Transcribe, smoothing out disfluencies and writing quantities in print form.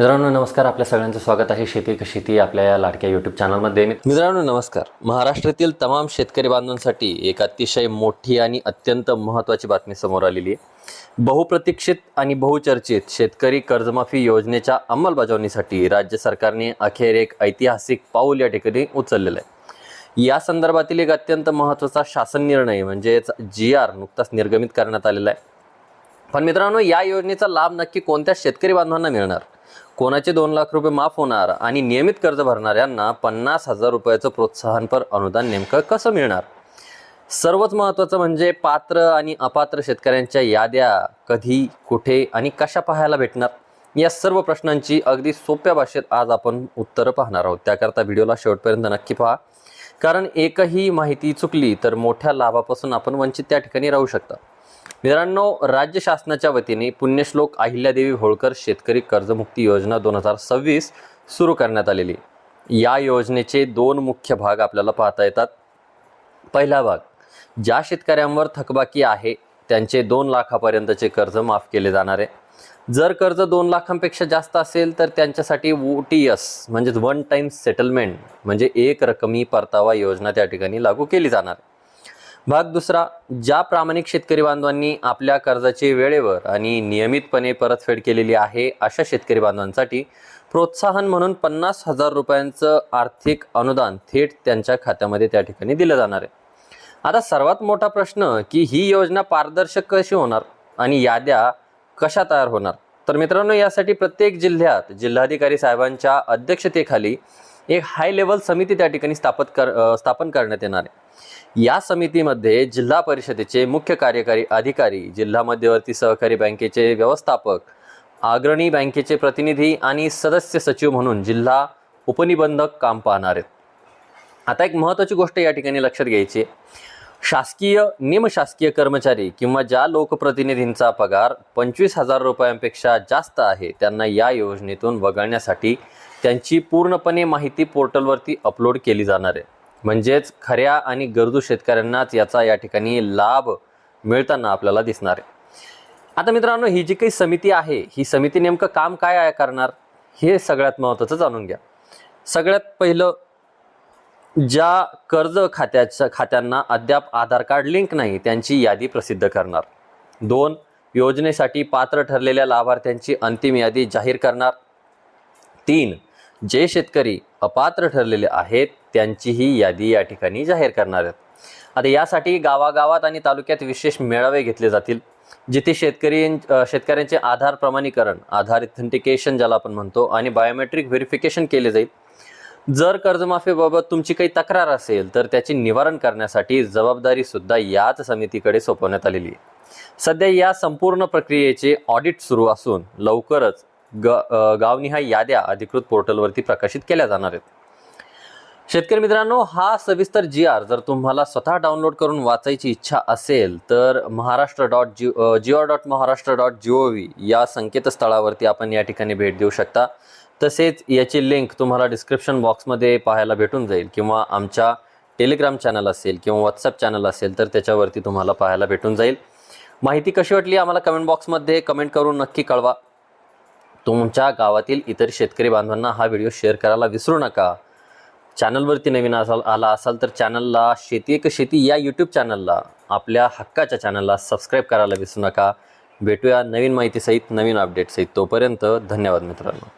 मित्रांनो नमस्कार, आपल्या सगळ्यांचं स्वागत आहे शेती एक शेती आपल्या या लाडक्या यूट्यूब चॅनलमध्ये. मित्रांनो नमस्कार. महाराष्ट्रातील तमाम शेतकरी बांधवांसाठी एक अतिशय मोठी आणि अत्यंत महत्त्वाची बातमी समोर आलेली आहे. बहुप्रतीक्षित आणि बहुचर्चित शेतकरी कर्जमाफी योजनेच्या अंमलबजावणीसाठी राज्य सरकारने अखेर एक ऐतिहासिक पाऊल या ठिकाणी उचललेलं आहे. या संदर्भातील एक अत्यंत महत्त्वाचा शासन निर्णय म्हणजेच GR नुकताच निर्गमित करण्यात आलेला आहे. पण मित्रांनो, या योजनेचा लाभ नक्की कोणत्या शेतकरी बांधवांना मिळणार, कोणाचे 2 लाख रुपये माफ होणार आणि नियमित कर्ज भरणाऱ्यांना 50,000 रुपयाचं प्रोत्साहनपर अनुदान नेमकं कसं मिळणार, सर्वच महत्त्वाचं म्हणजे पात्र आणि अपात्र शेतकऱ्यांच्या याद्या कधी, कुठे आणि कशा पाहायला भेटणार, या सर्व प्रश्नांची अगदी सोप्या भाषेत आज आपण उत्तरं पाहणार आहोत. त्याकरता व्हिडिओला शेवटपर्यंत नक्की पहा, कारण एकही माहिती चुकली तर मोठ्या लाभापासून आपण वंचित त्या ठिकाणी राहू शकता. मित्रांनो, राज्य शासनाच्या वतीने पुण्यश्लोक अहिल्यादेवी होळकर शेतकरी कर्जमुक्ती योजना 2026 सुरू करण्यात आलेली. या योजनेचे 2 मुख्य भाग आपल्याला पाहता येतात. पहिला भाग, ज्या शेतकऱ्यांवर थकबाकी आहे त्यांचे 2 लाखापर्यंतचे कर्ज माफ केले जाणार आहे. जर कर्ज 2 लाखांपेक्षा जास्त असेल तर त्यांच्यासाठी OTS म्हणजेच वन टाइम सेटलमेंट म्हणजे एक रकमी परतावा योजना त्या ठिकाणी लागू केली जाणार. भाग दुसरा, ज्या प्रामाणिक शेतकरी बांधवांनी आपल्या कर्जाची वेळेवर आणि नियमितपणे परतफेड केलेली आहे अशा शेतकरी बांधवांसाठी प्रोत्साहन म्हणून 50,000 रुपयांचं आर्थिक अनुदान थेट त्यांच्या खात्यामध्ये त्या ठिकाणी दिलं जाणार आहे. आता सर्वात मोठा प्रश्न की ही योजना पारदर्शक कशी होणार आणि याद्या कशा तयार होणार. तर मित्रांनो, यासाठी प्रत्येक जिल्ह्यात जिल्हाधिकारी साहेबांच्या अध्यक्षतेखाली एक हाय लेवल समिती त्या ठिकाणी स्थापन करण्यात येणार आहे. या समितीमध्ये जिल्हा परिषदेचे मुख्य कार्यकारी अधिकारी, जिल्हा मध्यवर्ती सहकारी बँकेचे व्यवस्थापक, अग्रणी बँकेचे प्रतिनिधी आणि सदस्य सचिव म्हणून जिल्हा उपनिबंधक काम पाहणार आहेत. आता एक महत्त्वाची गोष्ट या ठिकाणी लक्षात घ्यायची आहे. शासकीय, निमशासकीय कर्मचारी किंवा ज्या लोकप्रतिनिधींचा पगार 25,000 रुपयांपेक्षा जास्त आहे त्यांना या योजनेतून वगळण्यासाठी त्यांची पूर्णपणे माहिती पोर्टलवरती अपलोड केली जाणार आहे. म्हणजेच खऱ्या आणि गरजू शेतकऱ्यांनाच याचा या ठिकाणी लाभ मिळताना आपल्याला दिसणार आहे. आता मित्रांनो, ही जी काही समिती आहे ही समिती नेमकं काम काय करणार हे सगळ्यात महत्त्वाचं जाणून घ्या. सगळ्यात पहिलं, ज्या कर्ज खात्यांना अद्याप आधार कार्ड लिंक नाही त्यांची यादी प्रसिद्ध करणार. 2, योजनेसाठी पात्र ठरलेल्या लाभार्थ्यांची अंतिम यादी जाहीर करणार. 3, जे शेतकरी अपात्र ठरलेले आहेत त्यांचीही यादी या ठिकाणी जाहीर करणार आहेत. आता यासाठी गावागावात आणि तालुक्यात विशेष मेळावे घेतले जातील जिथे शेतकऱ्यांचे आधार प्रमाणीकरण, आधार ऑथेंटिकेशन ज्याला आपण म्हणतो, आणि बायोमेट्रिक व्हेरिफिकेशन केले जाईल. जर कर्जमाफीबाबत तुमची काही तक्रार असेल तर त्याची निवारण करण्यासाठी जबाबदारी सुद्धा याच समितीकडे सोपवण्यात आलेली आहे. सध्या या संपूर्ण प्रक्रियेचे ऑडिट सुरू असून लवकरच गावनिहाय याद्या अधिकृत पोर्टलवरती प्रकाशित केल्या जाणार आहेत. शेतकरी मित्रांनो, हा सविस्तर GR जर तुम्हाला स्वतः डाउनलोड करून वाचायची इच्छा असेल तर gr.maharashtra.gov या संकेतस्थळावरती आपण या ठिकाणी भेट देऊ शकता. तसेच याची लिंक तुम्हाला डिस्क्रिप्शन बॉक्समध्ये पाहायला भेटून जाईल किंवा आमच्या टेलिग्राम चॅनल असेल किंवा व्हॉट्सअप चॅनल असेल तर त्याच्यावरती तुम्हाला पाहायला भेटून जाईल. माहिती कशी वाटली आम्हाला कमेंट बॉक्समध्ये कमेंट करून नक्की कळवा. तुमच्या गावातील इतर शेतकरी बांधवांना हा व्हिडिओ शेअर करायला विसरू नका. चॅनलवरती नवीन आला असाल तर चॅनलला शेती एक शेती या यूट्यूब चॅनलला, आपल्या हक्काच्या चॅनलला सबस्क्राईब करायला विसरू नका. भेटूया नवीन माहितीसहित, नवीन अपडेटसहित. तोपर्यंत धन्यवाद मित्रांनो.